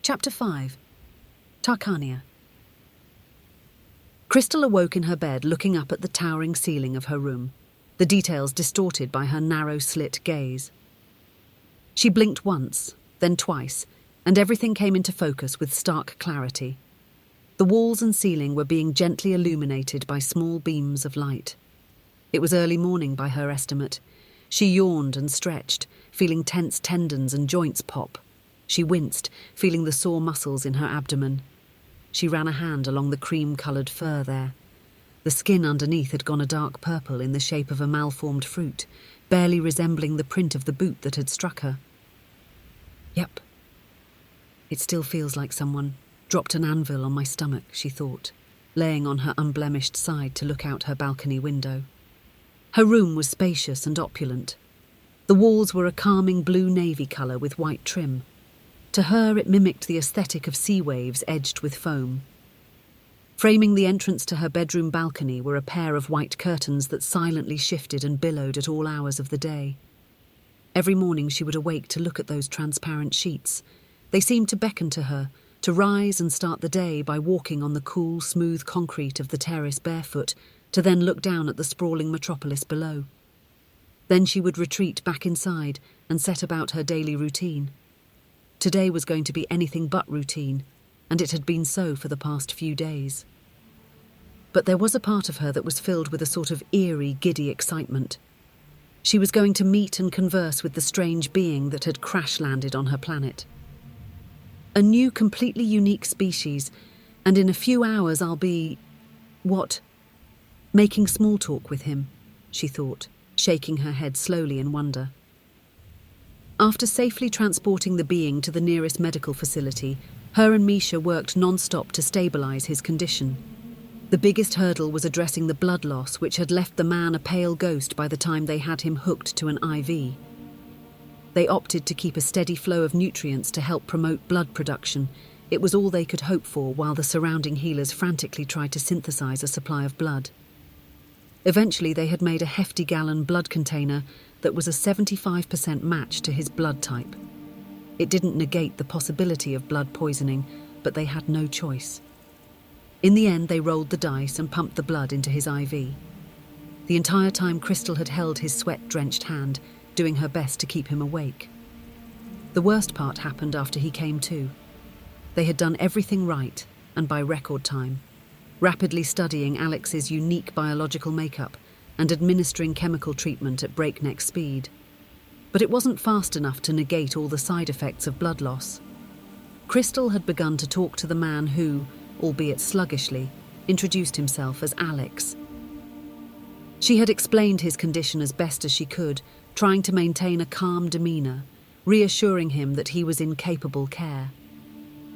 Chapter 5. Tarkania. Krystal awoke in her bed, looking up at the towering ceiling of her room, the details distorted by her narrow-slit gaze. She blinked once, then twice, and everything came into focus with stark clarity. The walls and ceiling were being gently illuminated by small beams of light. It was early morning by her estimate. She yawned and stretched, feeling tense tendons and joints pop. She winced, feeling the sore muscles in her abdomen. She ran a hand along the cream-coloured fur there. The skin underneath had gone a dark purple in the shape of a malformed fruit, barely resembling the print of the boot that had struck her. Yep. It still feels like someone dropped an anvil on my stomach, she thought, laying on her unblemished side to look out her balcony window. Her room was spacious and opulent. The walls were a calming blue-navy colour with white trim. To her, it mimicked the aesthetic of sea waves edged with foam. Framing the entrance to her bedroom balcony were a pair of white curtains that silently shifted and billowed at all hours of the day. Every morning she would awake to look at those transparent sheets. They seemed to beckon to her, to rise and start the day by walking on the cool, smooth concrete of the terrace barefoot, to then look down at the sprawling metropolis below. Then she would retreat back inside and set about her daily routine. Today was going to be anything but routine, and it had been so for the past few days. But there was a part of her that was filled with a sort of eerie, giddy excitement. She was going to meet and converse with the strange being that had crash-landed on her planet. A new, completely unique species, and in a few hours I'll be... what? Making small talk with him, she thought, shaking her head slowly in wonder. After safely transporting the being to the nearest medical facility, her and Misha worked non-stop to stabilise his condition. The biggest hurdle was addressing the blood loss, which had left the man a pale ghost by the time they had him hooked to an IV. They opted to keep a steady flow of nutrients to help promote blood production. It was all they could hope for while the surrounding healers frantically tried to synthesise a supply of blood. Eventually they had made a hefty gallon blood container that was a 75% match to his blood type. It didn't negate the possibility of blood poisoning, but they had no choice. In the end, they rolled the dice and pumped the blood into his IV. The entire time Krystal had held his sweat-drenched hand, doing her best to keep him awake. The worst part happened after he came to. They had done everything right, and by record time, rapidly studying Alex's unique biological makeup and administering chemical treatment at breakneck speed. But it wasn't fast enough to negate all the side effects of blood loss. Krystal had begun to talk to the man who, albeit sluggishly, introduced himself as Alex. She had explained his condition as best as she could, trying to maintain a calm demeanour, reassuring him that he was in capable care.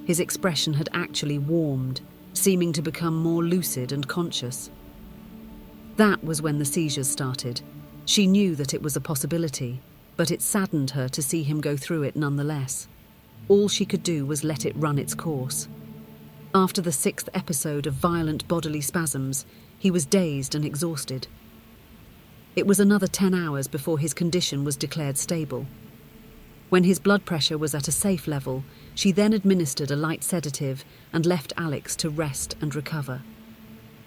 His expression had actually warmed, seeming to become more lucid and conscious. That was when the seizures started. She knew that it was a possibility, but it saddened her to see him go through it nonetheless. All she could do was let it run its course. After the 6th episode of violent bodily spasms, he was dazed and exhausted. It was another 10 hours before his condition was declared stable. When his blood pressure was at a safe level, she then administered a light sedative and left Alex to rest and recover.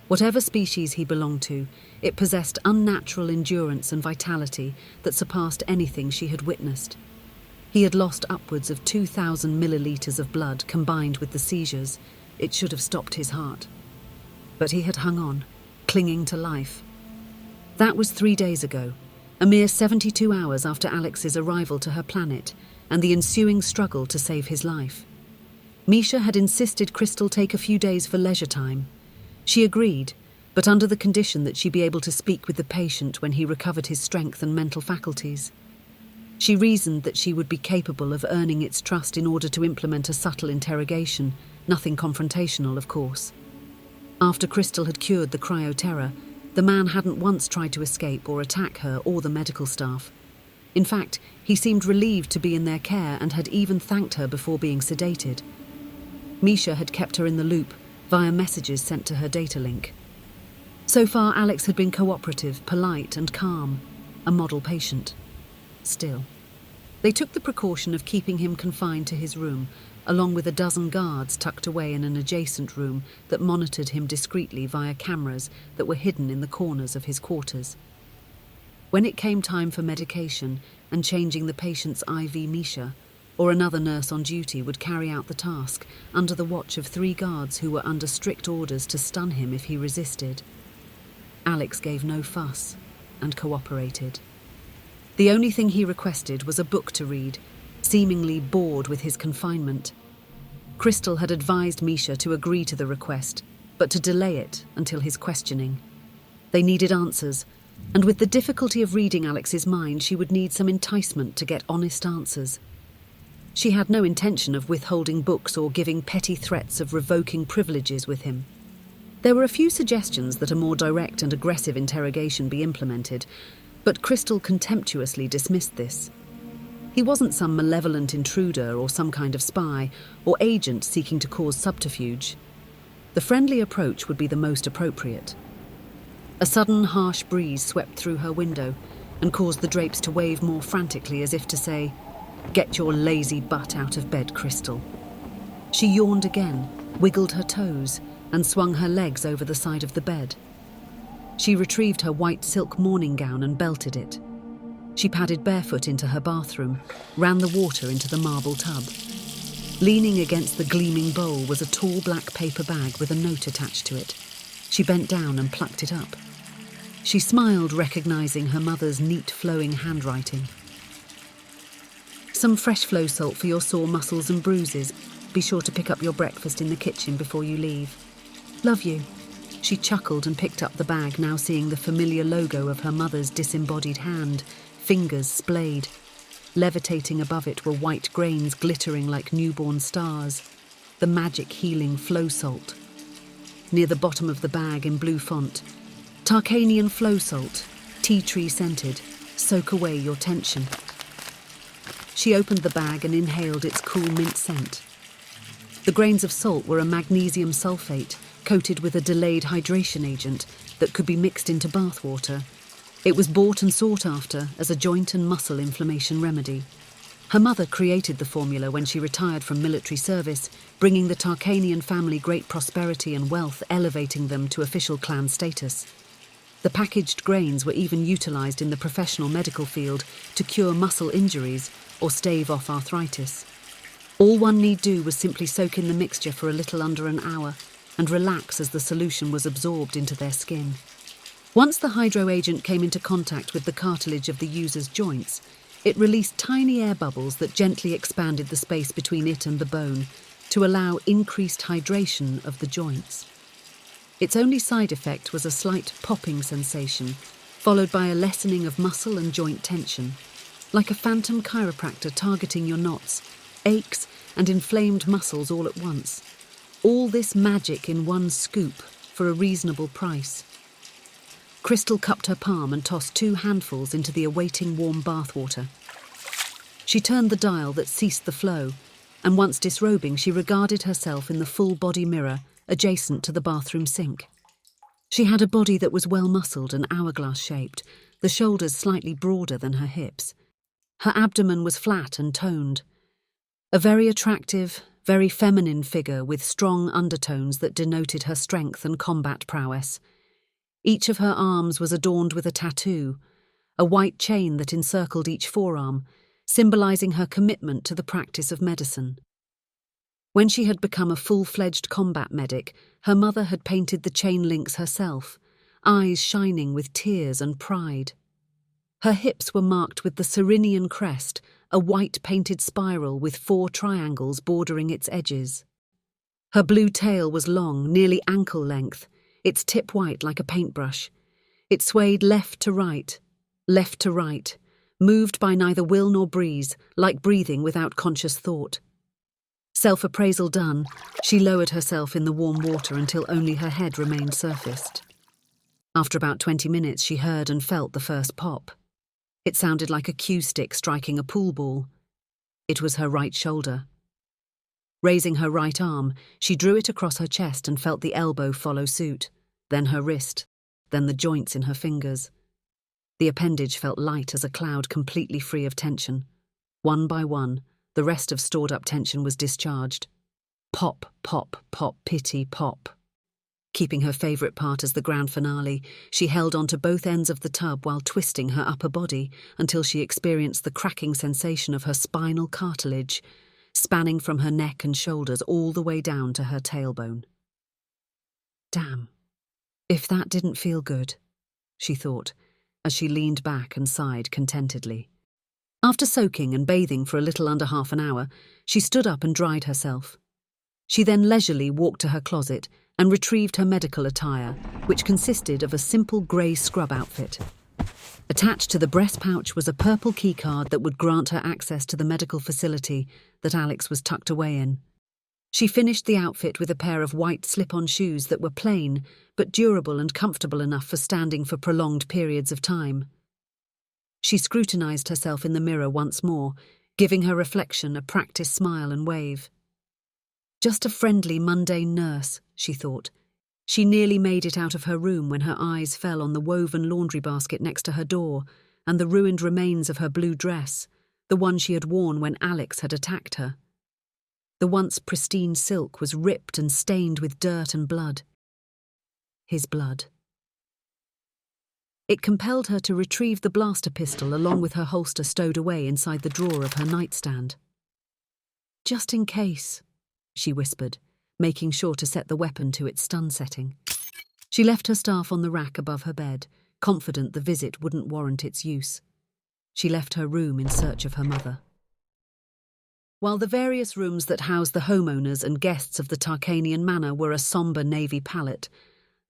Whatever species he belonged to, it possessed unnatural endurance and vitality that surpassed anything she had witnessed. He had lost upwards of 2,000 millilitres of blood combined with the seizures. It should have stopped his heart. But he had hung on, clinging to life. That was 3 days ago, a mere 72 hours after Alex's arrival to her planet and the ensuing struggle to save his life. Misha had insisted Krystal take a few days for leisure time. She agreed, but under the condition that she be able to speak with the patient when he recovered his strength and mental faculties. She reasoned that she would be capable of earning its trust in order to implement a subtle interrogation, nothing confrontational, of course. After Krystal had cured the cryoterror, the man hadn't once tried to escape or attack her or the medical staff. In fact, he seemed relieved to be in their care and had even thanked her before being sedated. Misha had kept her in the loop via messages sent to her data link. So far, Alex had been cooperative, polite and calm, a model patient. Still, they took the precaution of keeping him confined to his room, along with a dozen guards tucked away in an adjacent room that monitored him discreetly via cameras that were hidden in the corners of his quarters. When it came time for medication and changing the patient's IV Misha, or another nurse on duty would carry out the task under the watch of 3 guards who were under strict orders to stun him if he resisted. Alex gave no fuss and cooperated. The only thing he requested was a book to read, seemingly bored with his confinement. Krystal had advised Misha to agree to the request, but to delay it until his questioning. They needed answers, and with the difficulty of reading Alex's mind, she would need some enticement to get honest answers. She had no intention of withholding books or giving petty threats of revoking privileges with him. There were a few suggestions that a more direct and aggressive interrogation be implemented, but Krystal contemptuously dismissed this. He wasn't some malevolent intruder or some kind of spy or agent seeking to cause subterfuge. The friendly approach would be the most appropriate. A sudden harsh breeze swept through her window and caused the drapes to wave more frantically as if to say, "Get your lazy butt out of bed, Krystal." She yawned again, wiggled her toes, and swung her legs over the side of the bed. She retrieved her white silk morning gown and belted it. She padded barefoot into her bathroom, ran the water into the marble tub. Leaning against the gleaming bowl was a tall black paper bag with a note attached to it. She bent down and plucked it up. She smiled, recognizing her mother's neat, flowing handwriting. "Some fresh flow salt for your sore muscles and bruises. Be sure to pick up your breakfast in the kitchen before you leave. Love you." She chuckled and picked up the bag, now seeing the familiar logo of her mother's disembodied hand, fingers splayed. Levitating above it were white grains glittering like newborn stars, the magic healing flow salt. Near the bottom of the bag in blue font, "Tarkanian flow salt, tea tree scented, soak away your tension." She opened the bag and inhaled its cool mint scent. The grains of salt were a magnesium sulfate coated with a delayed hydration agent that could be mixed into bath water. It was bought and sought after as a joint and muscle inflammation remedy. Her mother created the formula when she retired from military service, bringing the Tarkanian family great prosperity and wealth, elevating them to official clan status. The packaged grains were even utilized in the professional medical field to cure muscle injuries or stave off arthritis. All one need do was simply soak in the mixture for a little under an hour and relax as the solution was absorbed into their skin. Once the hydro agent came into contact with the cartilage of the user's joints, it released tiny air bubbles that gently expanded the space between it and the bone to allow increased hydration of the joints. Its only side effect was a slight popping sensation, followed by a lessening of muscle and joint tension, like a phantom chiropractor targeting your knots, aches, and inflamed muscles all at once. All this magic in one scoop for a reasonable price. Krystal cupped her palm and tossed 2 handfuls into the awaiting warm bathwater. She turned the dial that ceased the flow, and once disrobing, she regarded herself in the full-body mirror adjacent to the bathroom sink. She had a body that was well-muscled and hourglass-shaped, the shoulders slightly broader than her hips. Her abdomen was flat and toned. A very attractive, very feminine figure with strong undertones that denoted her strength and combat prowess. Each of her arms was adorned with a tattoo, a white chain that encircled each forearm, symbolizing her commitment to the practice of medicine. When she had become a full-fledged combat medic, her mother had painted the chain links herself, eyes shining with tears and pride. Her hips were marked with the Cyrenian crest, a white painted spiral with 4 triangles bordering its edges. Her blue tail was long, nearly ankle length, its tip white like a paintbrush. It swayed left to right, moved by neither will nor breeze, like breathing without conscious thought. Self-appraisal done, she lowered herself in the warm water until only her head remained surfaced. After about 20 minutes, she heard and felt the first pop. It sounded like a cue stick striking a pool ball. It was her right shoulder. Raising her right arm, she drew it across her chest and felt the elbow follow suit, then her wrist, then the joints in her fingers. The appendage felt light as a cloud, completely free of tension. One by one, the rest of stored-up tension was discharged. Pop, pop, pop, pity, pop. Keeping her favourite part as the grand finale, she held onto both ends of the tub while twisting her upper body until she experienced the cracking sensation of her spinal cartilage, spanning from her neck and shoulders all the way down to her tailbone. Damn, if that didn't feel good, she thought, as she leaned back and sighed contentedly. After soaking and bathing for a little under half an hour, she stood up and dried herself. She then leisurely walked to her closet and retrieved her medical attire, which consisted of a simple grey scrub outfit. Attached to the breast pouch was a purple keycard that would grant her access to the medical facility that Alex was tucked away in. She finished the outfit with a pair of white slip-on shoes that were plain but durable and comfortable enough for standing for prolonged periods of time. She scrutinized herself in the mirror once more, giving her reflection a practiced smile and wave. Just a friendly, mundane nurse, she thought. She nearly made it out of her room when her eyes fell on the woven laundry basket next to her door and the ruined remains of her blue dress, the one she had worn when Alex had attacked her. The once pristine silk was ripped and stained with dirt and blood. His blood. It compelled her to retrieve the blaster pistol along with her holster stowed away inside the drawer of her nightstand. Just in case, she whispered, making sure to set the weapon to its stun setting. She left her staff on the rack above her bed, confident the visit wouldn't warrant its use. She left her room in search of her mother. While the various rooms that housed the homeowners and guests of the Tarkanian manor were a sombre navy palette,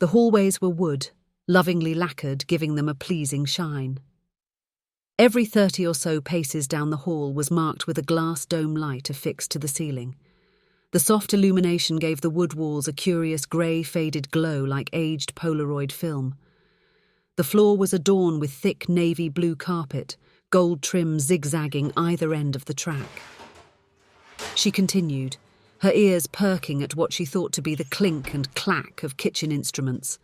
the hallways were wood, lovingly lacquered, giving them a pleasing shine. Every 30 or so paces down the hall was marked with a glass dome light affixed to the ceiling. The soft illumination gave the wood walls a curious grey faded glow like aged Polaroid film. The floor was adorned with thick navy blue carpet, gold trim zigzagging either end of the track. She continued, her ears perking at what she thought to be the clink and clack of kitchen instruments,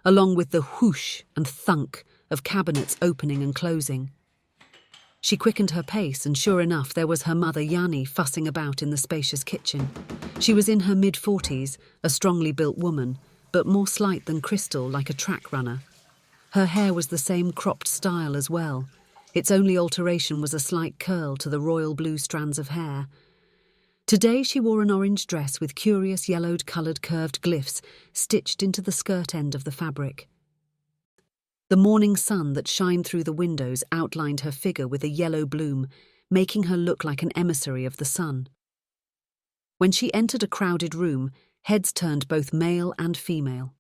along with the whoosh and thunk of cabinets opening and closing. She quickened her pace, and sure enough, there was her mother Yanni fussing about in the spacious kitchen. She was in her mid-40s, a strongly built woman, but more slight than Krystal, like a track runner. Her hair was the same cropped style as well. Its only alteration was a slight curl to the royal blue strands of hair. Today she wore an orange dress with curious yellowed-coloured curved glyphs stitched into the skirt end of the fabric. The morning sun that shined through the windows outlined her figure with a yellow bloom, making her look like an emissary of the sun. When she entered a crowded room, heads turned both male and female.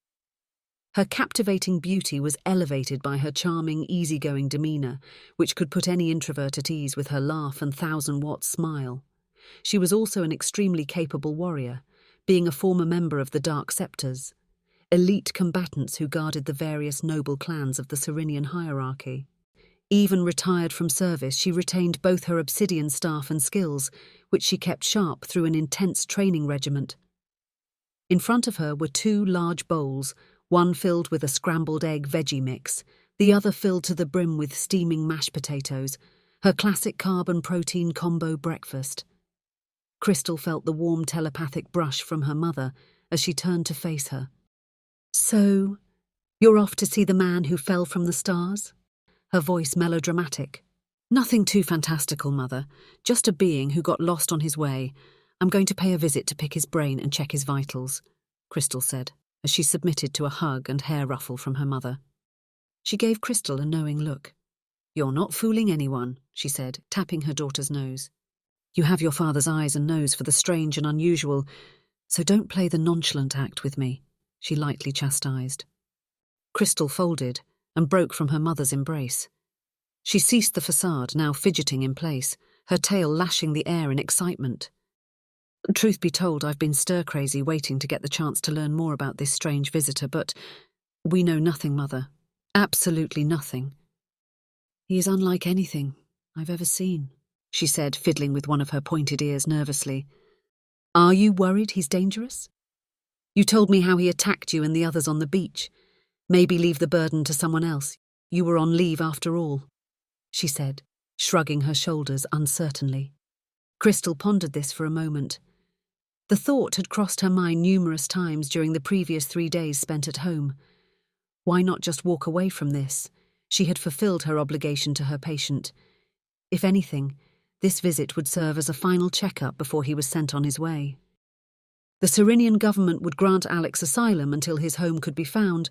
Her captivating beauty was elevated by her charming, easygoing demeanour, which could put any introvert at ease with her laugh and 1,000-watt smile. She was also an extremely capable warrior, being a former member of the Dark Sceptres, elite combatants who guarded the various noble clans of the Cyrenian hierarchy. Even retired from service, she retained both her obsidian staff and skills, which she kept sharp through an intense training regiment. In front of her were 2 large bowls, one filled with a scrambled egg veggie mix, the other filled to the brim with steaming mashed potatoes, her classic carb and protein combo breakfast. Krystal felt the warm telepathic brush from her mother as she turned to face her. "So, you're off to see the man who fell from the stars?" Her voice melodramatic. "Nothing too fantastical, Mother. Just a being who got lost on his way. I'm going to pay a visit to pick his brain and check his vitals," Krystal said, as she submitted to a hug and hair ruffle from her mother. She gave Krystal a knowing look. "You're not fooling anyone," she said, tapping her daughter's nose. "You have your father's eyes and nose for the strange and unusual, so don't play the nonchalant act with me," she lightly chastised. Krystal folded and broke from her mother's embrace. She ceased the facade, now fidgeting in place, her tail lashing the air in excitement. "Truth be told, I've been stir-crazy waiting to get the chance to learn more about this strange visitor, but we know nothing, Mother. Absolutely nothing. He is unlike anything I've ever seen," she said, fiddling with one of her pointed ears nervously. "Are you worried he's dangerous? You told me how he attacked you and the others on the beach. Maybe leave the burden to someone else. You were on leave after all," she said, shrugging her shoulders uncertainly. Krystal pondered this for a moment. The thought had crossed her mind numerous times during the previous 3 days spent at home. Why not just walk away from this? She had fulfilled her obligation to her patient. If anything, this visit would serve as a final checkup before he was sent on his way. The Cyrenian government would grant Alex asylum until his home could be found,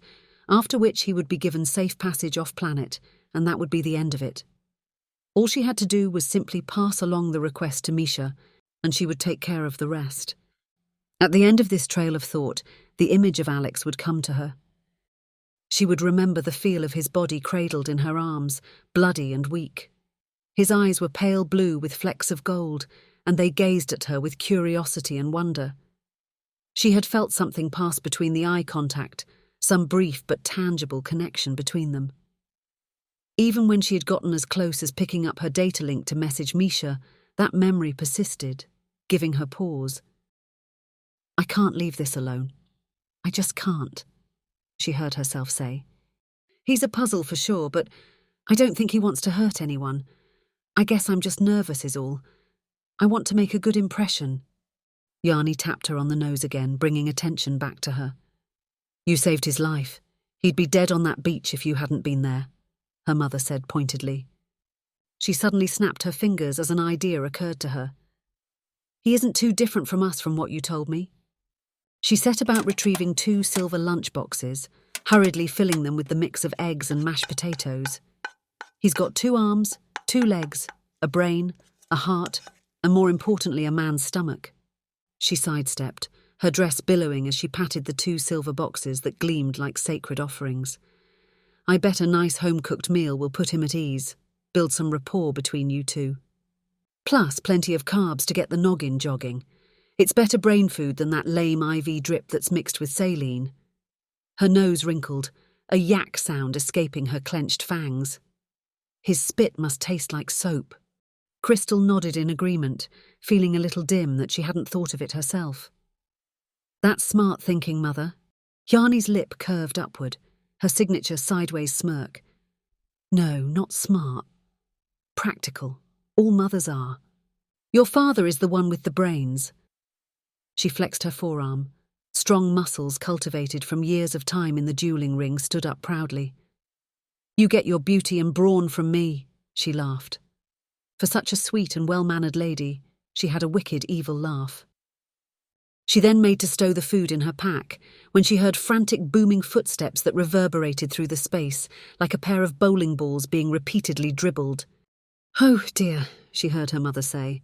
after which he would be given safe passage off-planet, and that would be the end of it. All she had to do was simply pass along the request to Misha, and she would take care of the rest. At the end of this trail of thought, the image of Alex would come to her. She would remember the feel of his body cradled in her arms, bloody and weak. His eyes were pale blue with flecks of gold, and they gazed at her with curiosity and wonder. She had felt something pass between the eye contact, some brief but tangible connection between them. Even when she had gotten as close as picking up her data link to message Misha, that memory persisted, giving her pause. "I can't leave this alone. I just can't," she heard herself say. "He's a puzzle for sure, but I don't think he wants to hurt anyone. I guess I'm just nervous is all. I want to make a good impression." Yanni tapped her on the nose again, bringing attention back to her. "You saved his life. He'd be dead on that beach if you hadn't been there," her mother said pointedly. She suddenly snapped her fingers as an idea occurred to her. "He isn't too different from us from what you told me." She set about retrieving 2 silver lunch boxes, hurriedly filling them with the mix of eggs and mashed potatoes. "He's got 2 arms, 2 legs, a brain, a heart, and more importantly, a man's stomach." She sidestepped, her dress billowing as she patted the 2 silver boxes that gleamed like sacred offerings. "I bet a nice home-cooked meal will put him at ease, build some rapport between you two. Plus plenty of carbs to get the noggin jogging. It's better brain food than that lame IV drip that's mixed with saline." Her nose wrinkled, a yak sound escaping her clenched fangs. "His spit must taste like soap." Krystal nodded in agreement, feeling a little dim that she hadn't thought of it herself. "That's smart thinking, Mother." Yanni's lip curved upward, her signature sideways smirk. "No, not smart. Practical. All mothers are. Your father is the one with the brains." She flexed her forearm. Strong muscles cultivated from years of time in the dueling ring stood up proudly. "You get your beauty and brawn from me," she laughed. For such a sweet and well-mannered lady, she had a wicked, evil laugh. She then made to stow the food in her pack, when she heard frantic booming footsteps that reverberated through the space, like a pair of bowling balls being repeatedly dribbled. "Oh dear," she heard her mother say.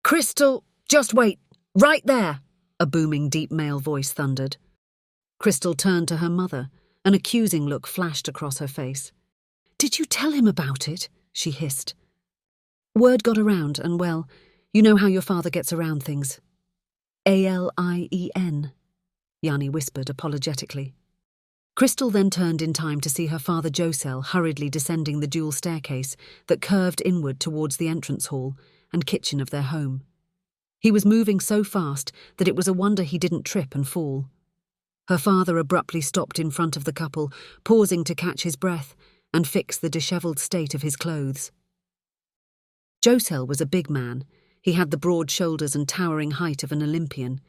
"Krystal, just wait, right there," a booming deep male voice thundered. Krystal turned to her mother, an accusing look flashed across her face. "Did you tell him about it?" she hissed. "Word got around, and well, you know how your father gets around things." "Alien," Yanni whispered apologetically. Krystal then turned in time to see her father Josel hurriedly descending the dual staircase that curved inward towards the entrance hall and kitchen of their home. He was moving so fast that it was a wonder he didn't trip and fall. Her father abruptly stopped in front of the couple, pausing to catch his breath and fix the dishevelled state of his clothes. Josel was a big man. He had the broad shoulders and towering height of an Olympian.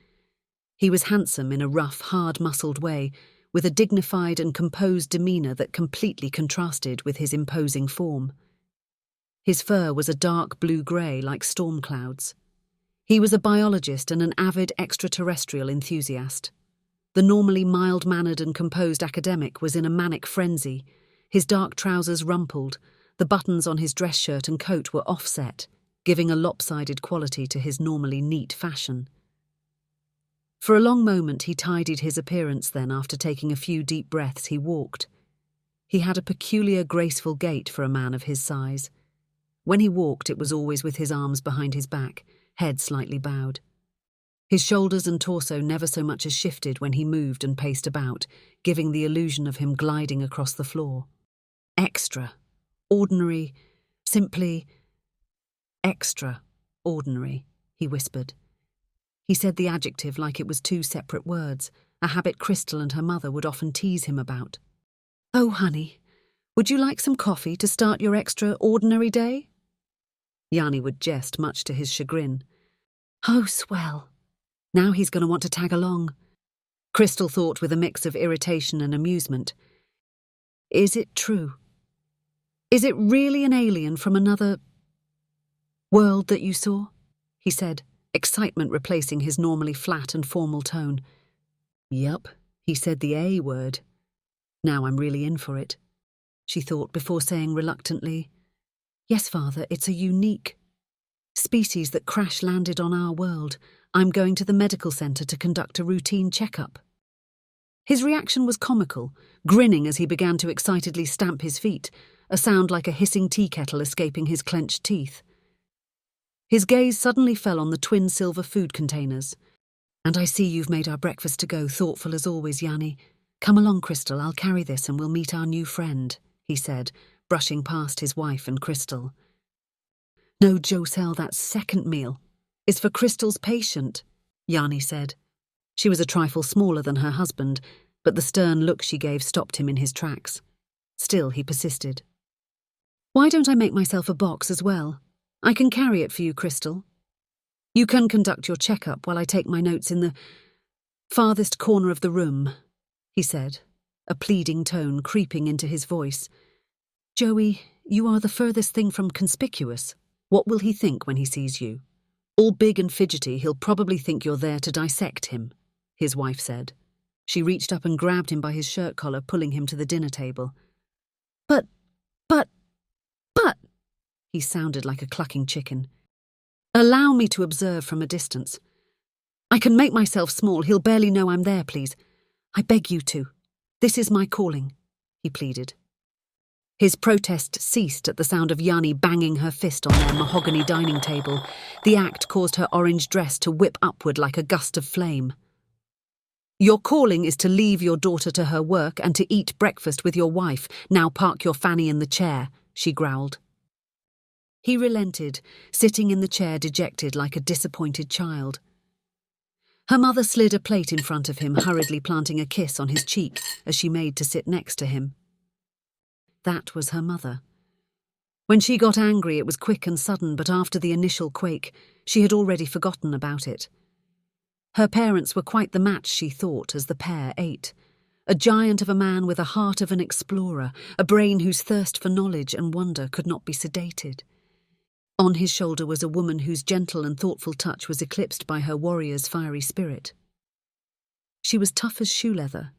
He was handsome in a rough, hard-muscled way, with a dignified and composed demeanour that completely contrasted with his imposing form. His fur was a dark blue-grey like storm clouds. He was a biologist and an avid extraterrestrial enthusiast. The normally mild-mannered and composed academic was in a manic frenzy, his dark trousers rumpled, the buttons on his dress shirt and coat were offset, giving a lopsided quality to his normally neat fashion. For a long moment he tidied his appearance, then after taking a few deep breaths he walked. He had a peculiar graceful gait for a man of his size. When he walked it was always with his arms behind his back, head slightly bowed. His shoulders and torso never so much as shifted when he moved and paced about, giving the illusion of him gliding across the floor. Extra. Ordinary. Simply extraordinary, he whispered. He said the adjective like it was 2 separate words, a habit Krystal and her mother would often tease him about. "Oh, honey, would you like some coffee to start your extraordinary day?" Yanni would jest, much to his chagrin. Oh, swell. Now he's going to want to tag along. Krystal thought with a mix of irritation and amusement. Is it true? Is it really an alien from another world that you saw? He said, excitement replacing his normally flat and formal tone. Yup, he said the A word. Now I'm really in for it, she thought before saying reluctantly, Yes, Father, it's a unique species that crash-landed on our world. I'm going to the medical centre to conduct a routine checkup. His reaction was comical, grinning as he began to excitedly stamp his feet, a sound like a hissing tea kettle escaping his clenched teeth. His gaze suddenly fell on the twin silver food containers. And I see you've made our breakfast to go, thoughtful as always, Yanni. Come along, Krystal, I'll carry this and we'll meet our new friend, he said, brushing past his wife and Krystal. No, Joselle, that second meal is for Krystal's patient, Yanni said. She was a trifle smaller than her husband, but the stern look she gave stopped him in his tracks. Still, he persisted. Why don't I make myself a box as well? I can carry it for you, Krystal. You can conduct your checkup while I take my notes in the farthest corner of the room, he said, a pleading tone creeping into his voice. Joey, you are the furthest thing from conspicuous. What will he think when he sees you? All big and fidgety, he'll probably think you're there to dissect him, his wife said. She reached up and grabbed him by his shirt collar, pulling him to the dinner table. But, he sounded like a clucking chicken. Allow me to observe from a distance. I can make myself small, he'll barely know I'm there, please. I beg you to. This is my calling, he pleaded. His protest ceased at the sound of Yanni banging her fist on their mahogany dining table. The act caused her orange dress to whip upward like a gust of flame. Your calling is to leave your daughter to her work and to eat breakfast with your wife. Now park your fanny in the chair, she growled. He relented, sitting in the chair dejected like a disappointed child. Her mother slid a plate in front of him, hurriedly planting a kiss on his cheek as she made to sit next to him. That was her mother. When she got angry, it was quick and sudden, but after the initial quake, she had already forgotten about it. Her parents were quite the match, she thought, as the pair ate. A giant of a man with a heart of an explorer, a brain whose thirst for knowledge and wonder could not be sedated. On his shoulder was a woman whose gentle and thoughtful touch was eclipsed by her warrior's fiery spirit. She was tough as shoe leather,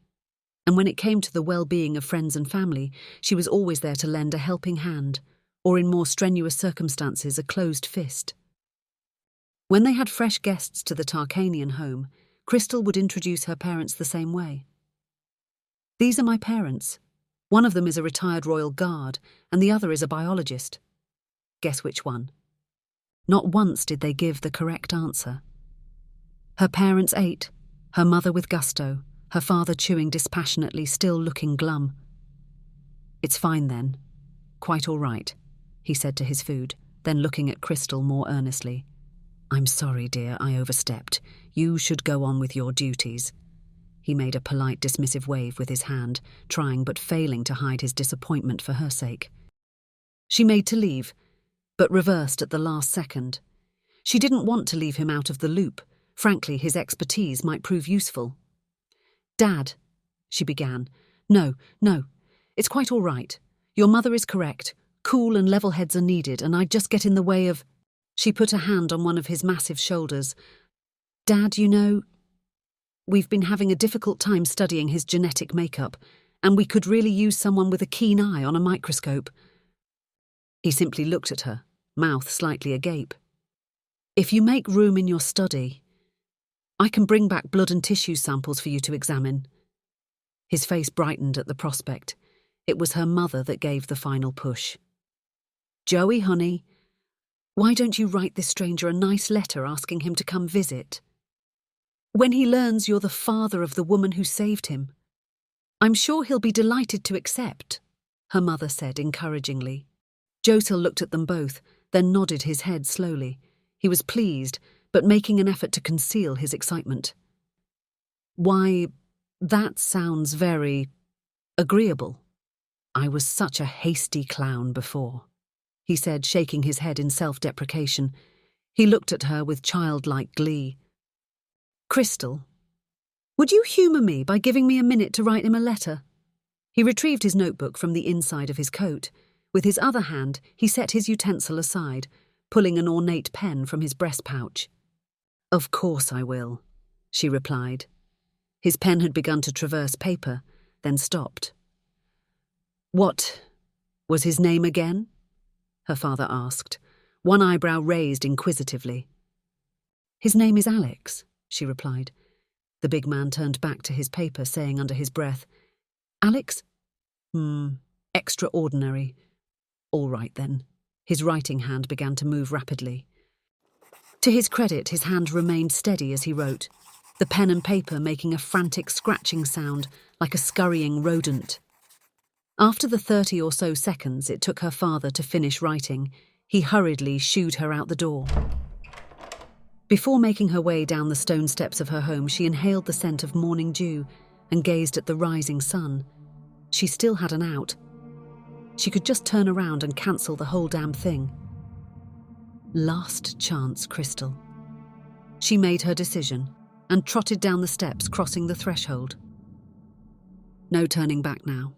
and when it came to the well-being of friends and family, she was always there to lend a helping hand, or in more strenuous circumstances, a closed fist. When they had fresh guests to the Tarkanian home, Krystal would introduce her parents the same way. These are my parents. One of them is a retired royal guard, and the other is a biologist. Guess which one? Not once did they give the correct answer. Her parents ate, her mother with gusto, her father chewing dispassionately, still looking glum. It's fine then. Quite all right, he said to his food, then looking at Krystal more earnestly. I'm sorry, dear, I overstepped. You should go on with your duties. He made a polite, dismissive wave with his hand, trying but failing to hide his disappointment for her sake. She made to leave, but reversed at the last second. She didn't want to leave him out of the loop. Frankly, his expertise might prove useful. Dad, she began. No, it's quite all right. Your mother is correct. Cool and level heads are needed, and I'd just get in the way of... She put a hand on one of his massive shoulders. Dad, you know, we've been having a difficult time studying his genetic makeup, and we could really use someone with a keen eye on a microscope. He simply looked at her, mouth slightly agape. If you make room in your study, I can bring back blood and tissue samples for you to examine. His face brightened at the prospect. It was her mother that gave the final push. Joey, honey, why don't you write this stranger a nice letter asking him to come visit? When he learns you're the father of the woman who saved him, I'm sure he'll be delighted to accept, her mother said encouragingly. Josel looked at them both, then nodded his head slowly. He was pleased, but making an effort to conceal his excitement. Why, that sounds very agreeable. I was such a hasty clown before, he said, shaking his head in self-deprecation. He looked at her with childlike glee. "Krystal, would you humour me by giving me a minute to write him a letter?" He retrieved his notebook from the inside of his coat. With his other hand, he set his utensil aside, pulling an ornate pen from his breast pouch. "Of course I will," she replied. His pen had begun to traverse paper, then stopped. "What was his name again?" her father asked, one eyebrow raised inquisitively. "His name is Alex," she replied. The big man turned back to his paper, saying under his breath, "Alex? Extraordinary. All right, then." His writing hand began to move rapidly. To his credit, his hand remained steady as he wrote, the pen and paper making a frantic scratching sound like a scurrying rodent. After the 30 or so seconds it took her father to finish writing, he hurriedly shooed her out the door. Before making her way down the stone steps of her home, she inhaled the scent of morning dew and gazed at the rising sun. She still had an out. She could just turn around and cancel the whole damn thing. Last chance, Krystal. She made her decision and trotted down the steps, crossing the threshold. No turning back now.